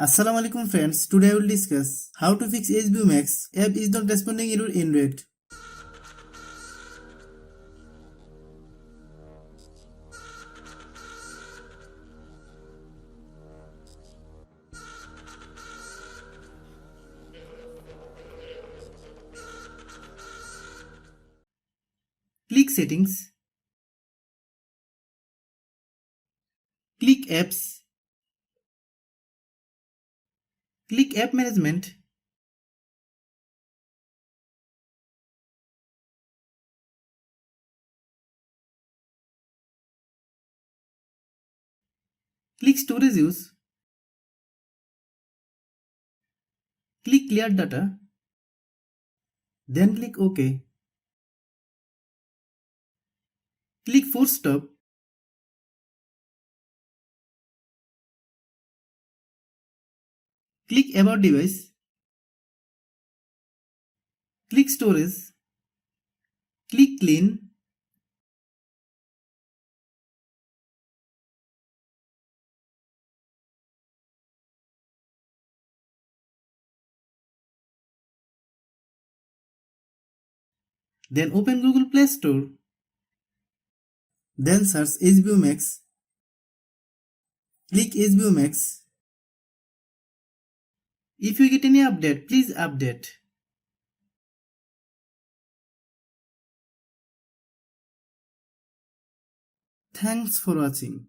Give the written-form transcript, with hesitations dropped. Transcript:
Assalamu alaikum friends, today I will discuss how to fix HBO Max app is not responding in your Android. Click settings, click apps, click app management, click storage use, click clear data, then click OK. Click force stop, click about device, click storage, click clean, then open Google Play Store, then search HBO Max, click HBO Max. If you get any update, please update. Thanks for watching.